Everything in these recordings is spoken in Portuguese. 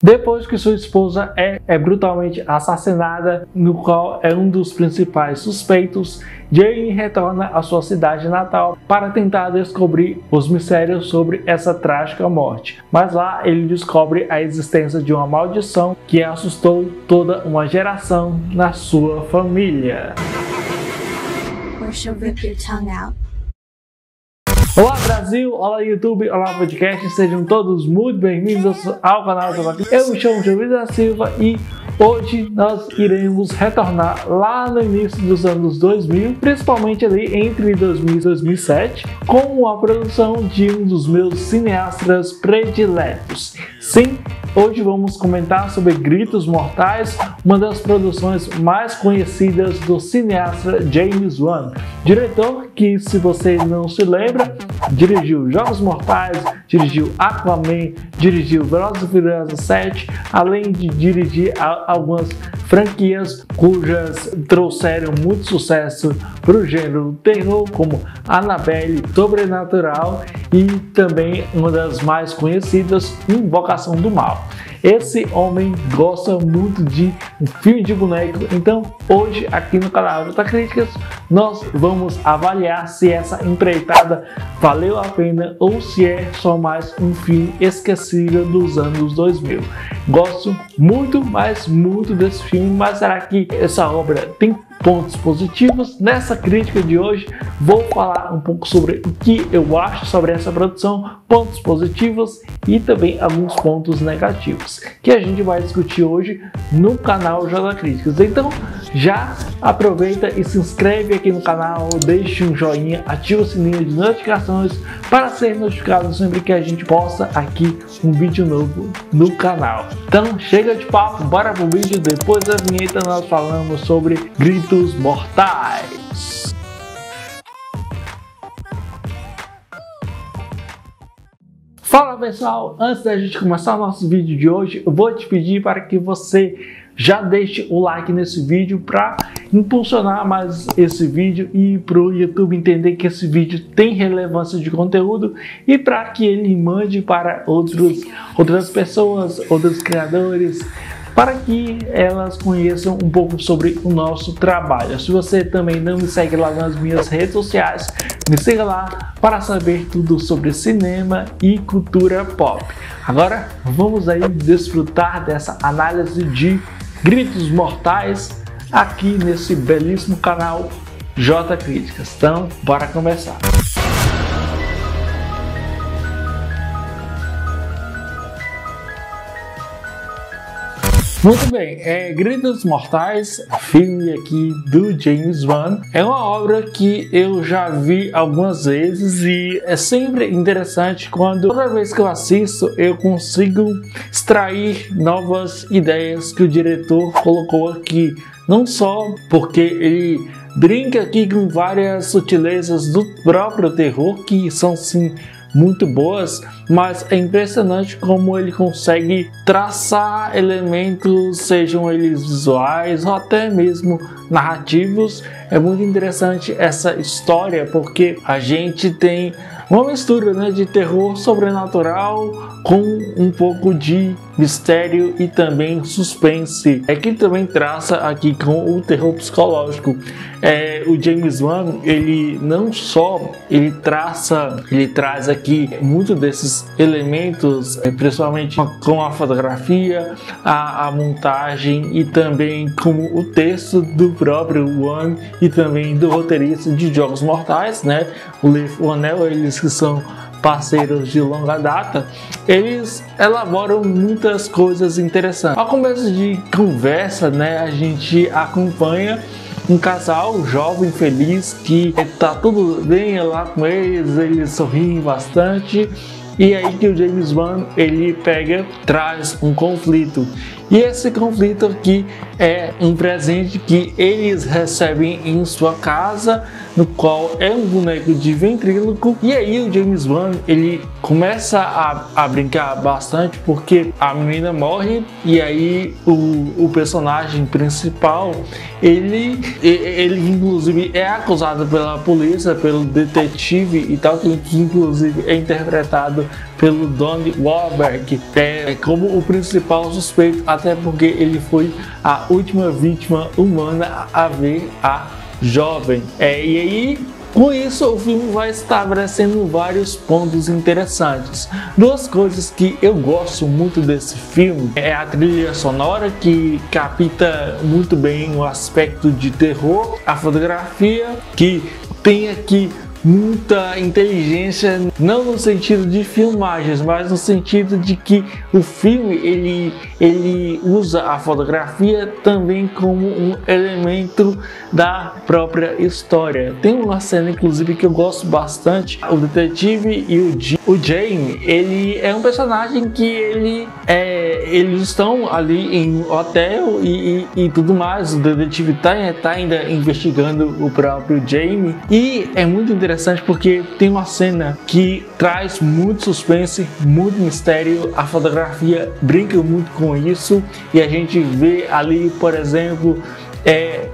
Depois que sua esposa é brutalmente assassinada, no qual é um dos principais suspeitos, Jamie retorna à sua cidade natal para tentar descobrir os mistérios sobre essa trágica morte. Mas lá ele descobre a existência de uma maldição que assustou toda uma geração na sua família. Olá Brasil, olá YouTube, olá podcast, sejam todos muito bem-vindos ao canal do Joga Críticas. Eu me chamo Jamil da Silva e hoje nós iremos retornar lá no início dos anos 2000, principalmente ali entre 2000 e 2007, com a produção de um dos meus cineastas prediletos. Sim, hoje vamos comentar sobre Gritos Mortais, uma das produções mais conhecidas do cineasta James Wan, diretor que, se você não se lembra, dirigiu Jogos Mortais, dirigiu Aquaman, dirigiu Velozes e Furiosos 7, além de dirigir algumas franquias cujas trouxeram muito sucesso para o gênero terror, como Annabelle, Sobrenatural e também uma das mais conhecidas, Invocação do Mal. Esse homem gosta muito de um filme de boneco, então hoje aqui no canal Joga Críticas nós vamos avaliar se essa empreitada valeu a pena ou se é só mais um filme esquecível dos anos 2000. Gosto muito, mas muito desse filme, mas será que essa obra tem pontos positivos? Nessa crítica de hoje vou falar um pouco sobre o que eu acho sobre essa produção, pontos positivos e também alguns pontos negativos, que a gente vai discutir hoje no canal Joga Críticas. Então já aproveita e se inscreve aqui no canal, deixe um joinha, ativa o sininho de notificações para ser notificado sempre que a gente posta aqui um vídeo novo no canal. Então chega de papo, bora pro vídeo. Depois da vinheta nós falamos sobre Gritos Mortais. Fala pessoal, antes da gente começar o nosso vídeo de hoje, eu vou te pedir para que você já deixe o like nesse vídeo para impulsionar mais esse vídeo e para o YouTube entender que esse vídeo tem relevância de conteúdo e para que ele mande para outras pessoas, outros criadores, para que elas conheçam um pouco sobre o nosso trabalho. Se você também não me segue lá nas minhas redes sociais, me siga lá para saber tudo sobre cinema e cultura pop. Agora vamos aí desfrutar dessa análise de Gritos Mortais aqui nesse belíssimo canal Joga Críticas. Então bora começar. Muito bem, Gritos Mortais, filme aqui do James Wan, é uma obra que eu já vi algumas vezes e é sempre interessante quando toda vez que eu assisto eu consigo extrair novas ideias que o diretor colocou aqui, não só porque ele brinca aqui com várias sutilezas do próprio terror que são sim muito boas, mas é impressionante como ele consegue traçar elementos, sejam eles visuais ou até mesmo narrativos. É muito interessante essa história porque a gente tem uma mistura, né, de terror sobrenatural com um pouco de mistério e também suspense. É que também traça aqui com o terror psicológico. O James Wan, ele não só ele traz aqui muito desses elementos, principalmente com a fotografia, a montagem e também com o texto do próprio Wan e também do roteirista de Jogos Mortais, né, o Leigh Whannell, eles que são parceiros de longa data, eles elaboram muitas coisas interessantes. Ao começo de conversa, né, a gente acompanha um casal jovem feliz que tá tudo bem lá com eles sorriem bastante, e aí que o James Wan ele traz um conflito. E esse conflito aqui é um presente que eles recebem em sua casa no qual é um boneco de ventríloco. E aí o James Wan, ele começa a brincar bastante, porque a menina morre e aí o personagem principal, ele inclusive é acusado pela polícia, pelo detetive e tal, que inclusive é interpretado pelo Donnie Wahlberg, como o principal suspeito, até porque ele foi a última vítima humana a ver a jovem. E aí, com isso, o filme vai estabelecendo vários pontos interessantes. Duas coisas que eu gosto muito desse filme é a trilha sonora, que capta muito bem o aspecto de terror, a fotografia, que tem aqui muita inteligência, não no sentido de filmagens, mas no sentido de que o filme ele usa a fotografia também como um elemento da própria história. Tem uma cena inclusive que eu gosto bastante, o detetive e o Jamie, ele é um personagem que eles estão ali em hotel e tudo mais. O detetive tá ainda investigando o próprio Jamie, e é muito interessante porque tem uma cena que traz muito suspense, muito mistério. A fotografia brinca muito com isso e a gente vê ali, por exemplo,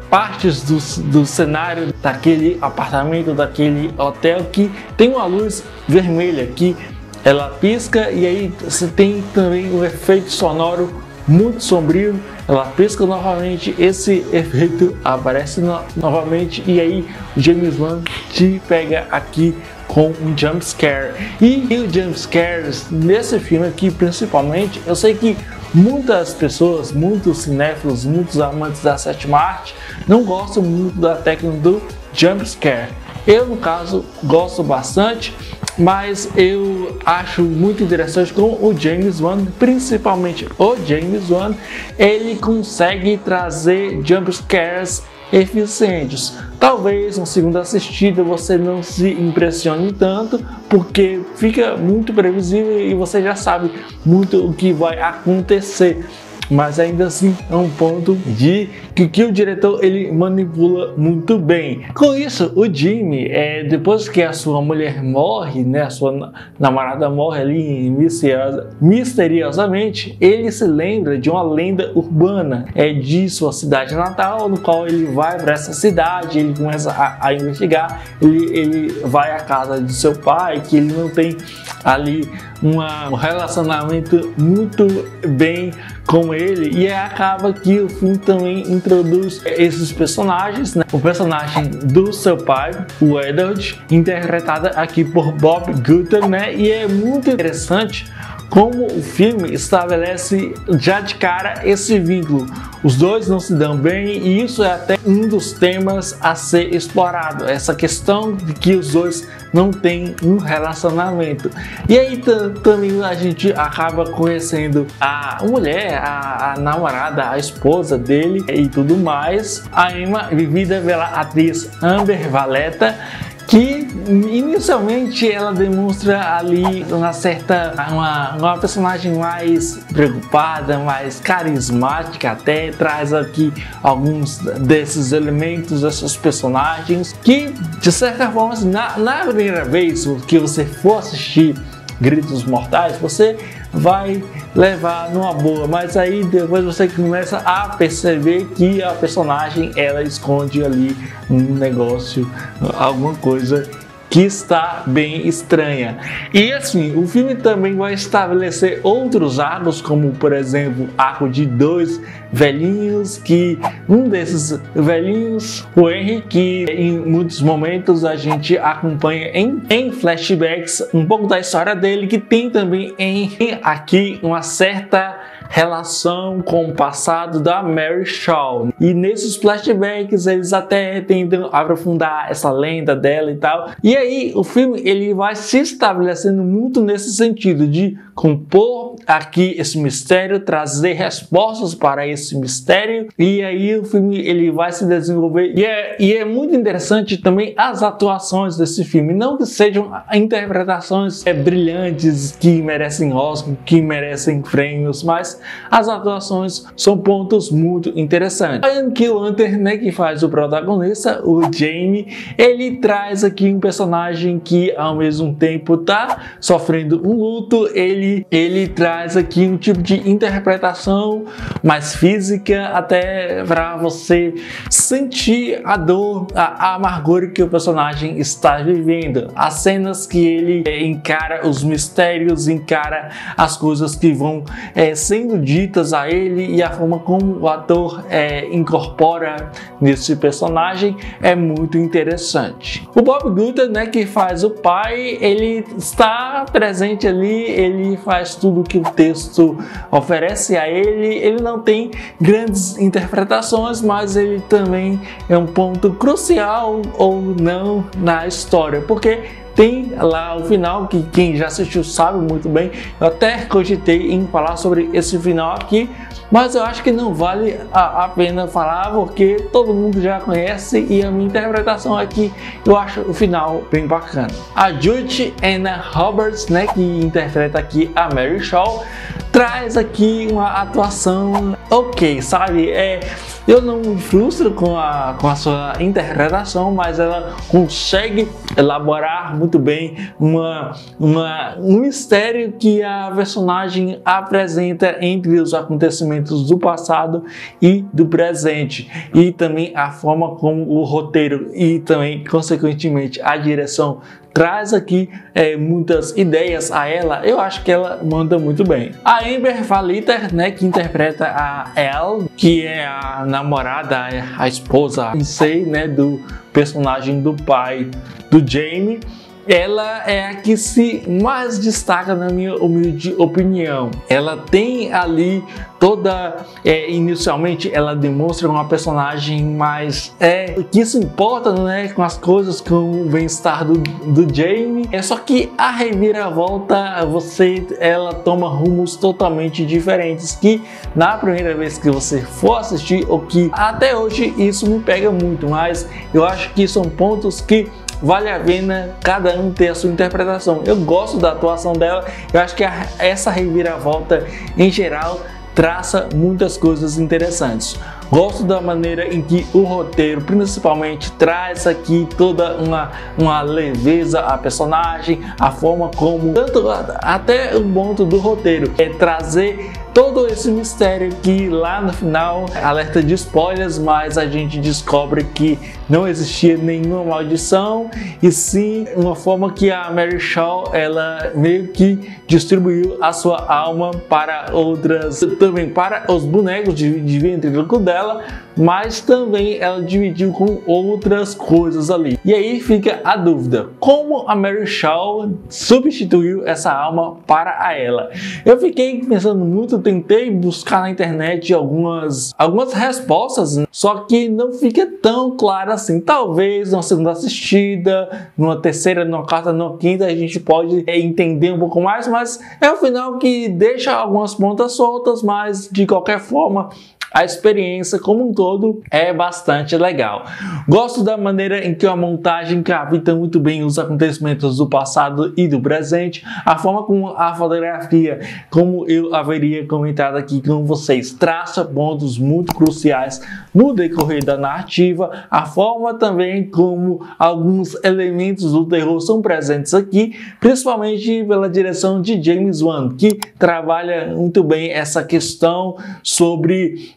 partes do cenário daquele apartamento, daquele hotel, que tem uma luz vermelha que ela pisca, e aí você tem também um efeito sonoro muito sombrio. Ela pisca novamente, esse efeito aparece novamente, e aí o James Wan te pega aqui com um jump scare. E o jump scares nesse filme aqui, principalmente, eu sei que muitas pessoas, muitos cinéfilos, muitos amantes da sétima arte não gostam muito da técnica do jump scare. Eu, no caso, gosto bastante, mas eu acho muito interessante como o James Wan, principalmente o James Wan, ele consegue trazer jump scares eficientes. Talvez na segunda assistida você não se impressione tanto, porque fica muito previsível e você já sabe muito o que vai acontecer. Mas ainda assim é um ponto de que o diretor ele manipula muito bem. Com isso, o Jimmy, depois que a sua mulher morre, né, a sua namorada morre ali misteriosamente, ele se lembra de uma lenda urbana de sua cidade natal, no qual ele vai para essa cidade, ele começa a investigar, ele vai à casa de seu pai, que ele não tem ali um relacionamento muito bem com ele, e acaba que o filme também introduz esses personagens, né? O personagem do seu pai, o Edward, interpretado aqui por Bob Guter, né? E é muito interessante como o filme estabelece já de cara esse vínculo. Os dois não se dão bem, e isso é até um dos temas a ser explorado, essa questão de que os dois não têm um relacionamento. E aí também a gente acaba conhecendo a mulher, a namorada, a esposa dele e tudo mais. A Emma, vivida pela atriz Amber Valletta, que inicialmente ela demonstra ali uma personagem mais preocupada, mais carismática, até traz aqui alguns desses elementos, desses personagens que, de certa forma, na primeira vez que você for assistir Gritos Mortais, você vai levar numa boa, mas aí depois você começa a perceber que a personagem ela esconde ali um negócio, alguma coisa que está bem estranha. E assim, o filme também vai estabelecer outros arcos, como por exemplo, arco de dois velhinhos, que um desses velhinhos, o Henry, que em muitos momentos a gente acompanha em flashbacks um pouco da história dele, que tem também aqui uma certa relação com o passado da Mary Shaw. E nesses flashbacks eles até tentam aprofundar essa lenda dela e tal. E aí o filme ele vai se estabelecendo muito nesse sentido de compor aqui esse mistério, trazer respostas para esse mistério, e aí o filme ele vai se desenvolver, e é muito interessante também as atuações desse filme, não que sejam interpretações brilhantes que merecem Oscar, que merecem prêmios, mas as atuações são pontos muito interessantes. Ryan Killhunter, né, que faz o protagonista, o Jamie, ele traz aqui um personagem que ao mesmo tempo tá sofrendo um luto, ele traz aqui um tipo de interpretação mais física, até para você sentir a dor, a amargura que o personagem está vivendo, as cenas que ele encara os mistérios, encara as coisas que vão sendo ditas a ele e a forma como o ator incorpora nesse personagem é muito interessante. O Bob Guter, né, que faz o pai, ele está presente ali, ele faz tudo que o texto oferece a ele, ele não tem grandes interpretações, mas ele também é um ponto crucial ou não na história, porque tem lá o final, que quem já assistiu sabe muito bem. Eu até cogitei em falar sobre esse final aqui, mas eu acho que não vale a pena falar, porque todo mundo já conhece e a minha interpretação aqui, eu acho o final bem bacana. A Judith Anna Roberts, né, que interpreta aqui a Mary Shaw, traz aqui uma atuação ok, sabe? Eu não me frustro com a sua interpretação, mas ela consegue elaborar muito bem um mistério que a personagem apresenta entre os acontecimentos do passado e do presente, e também a forma como o roteiro e também, consequentemente, a direção traz aqui muitas ideias a ela. Eu acho que ela manda muito bem. A Amber Valiter, né, que interpreta a Elle, que é a namorada, a esposa em si, né, do personagem do pai do Jamie, ela é a que se mais destaca, na minha humilde opinião. Ela tem ali toda, inicialmente ela demonstra uma personagem mais que se importa, né, com as coisas, com o bem-estar do Jamie. Só que a reviravolta, ela toma rumos totalmente diferentes, que na primeira vez que você for assistir, ou que até hoje isso me pega muito, mas eu acho que são pontos que vale a pena cada um ter a sua interpretação. Eu gosto da atuação dela, eu acho que essa reviravolta em geral traça muitas coisas interessantes. Gosto da maneira em que o roteiro, principalmente, traz aqui toda uma leveza à personagem, a forma como, tanto até o ponto do roteiro é trazer todo esse mistério que lá no final, alerta de spoilers, mas a gente descobre que não existia nenhuma maldição, e sim uma forma que a Mary Shaw, ela meio que distribuiu a sua alma para outras, também para os bonecos de ventríloco dela, mas também ela dividiu com outras coisas ali. E aí fica a dúvida, como a Mary Shaw substituiu essa alma para a ela? Eu fiquei pensando muito, tentei buscar na internet algumas respostas, só que não fica tão claro assim. Talvez numa segunda assistida, numa terceira, numa quarta, numa quinta, a gente pode entender um pouco mais, mas é um final que deixa algumas pontas soltas, mas de qualquer forma a experiência como um todo é bastante legal. Gosto da maneira em que a montagem capta muito bem os acontecimentos do passado e do presente, a forma como a fotografia, como eu haveria comentado aqui com vocês, traça pontos muito cruciais no decorrer da narrativa, a forma também como alguns elementos do terror são presentes aqui, principalmente pela direção de James Wan, que trabalha muito bem essa questão sobre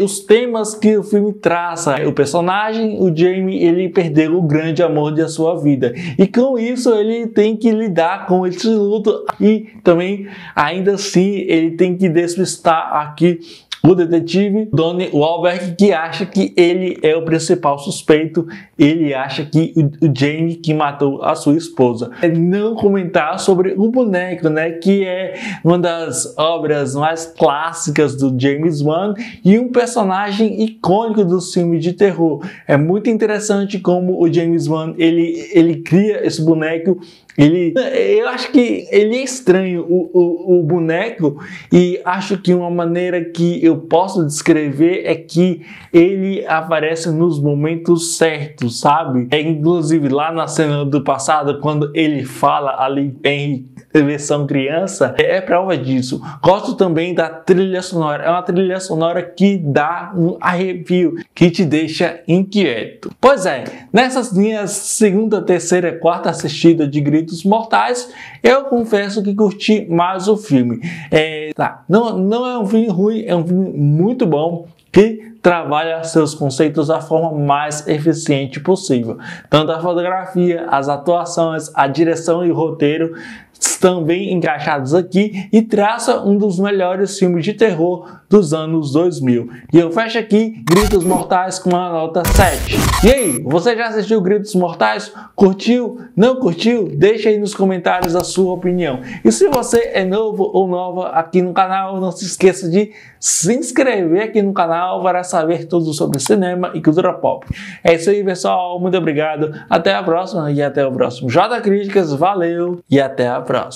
os temas que o filme traça. O personagem, o Jamie, ele perdeu o grande amor de sua vida, e com isso ele tem que lidar com esse luto, e também, ainda assim, ele tem que despistar aqui o detetive Donnie Wahlberg, que acha que ele é o principal suspeito, ele acha que o Jamie que matou a sua esposa. Não comentar sobre o boneco, né, que é uma das obras mais clássicas do James Wan e um personagem icônico dos filmes de terror. É muito interessante como o James Wan, ele cria esse boneco. Eu acho que ele é estranho, o boneco, e acho que uma maneira que eu eu posso descrever é que ele aparece nos momentos certos, sabe? Inclusive lá na cena do passado, quando ele fala ali em versão criança, é prova disso. Gosto também da trilha sonora. É uma trilha sonora que dá um arrepio, que te deixa inquieto. Pois é, nessas minhas segunda, terceira e quarta assistida de Gritos Mortais, eu confesso que curti mais o filme. Não é um filme ruim, é um filme muito bom, que trabalha seus conceitos da forma mais eficiente possível. Tanto a fotografia, as atuações, a direção e o roteiro estão bem encaixados aqui e traça um dos melhores filmes de terror dos anos 2000. E eu fecho aqui Gritos Mortais com uma nota 7. E aí, você já assistiu Gritos Mortais? Curtiu? Não curtiu? Deixa aí nos comentários a sua opinião. E se você é novo ou nova aqui no canal, não se esqueça de se inscrever aqui no canal para saber tudo sobre cinema e cultura pop. É isso aí, pessoal. Muito obrigado. Até a próxima e até o próximo J Críticas. Valeu e até a próxima.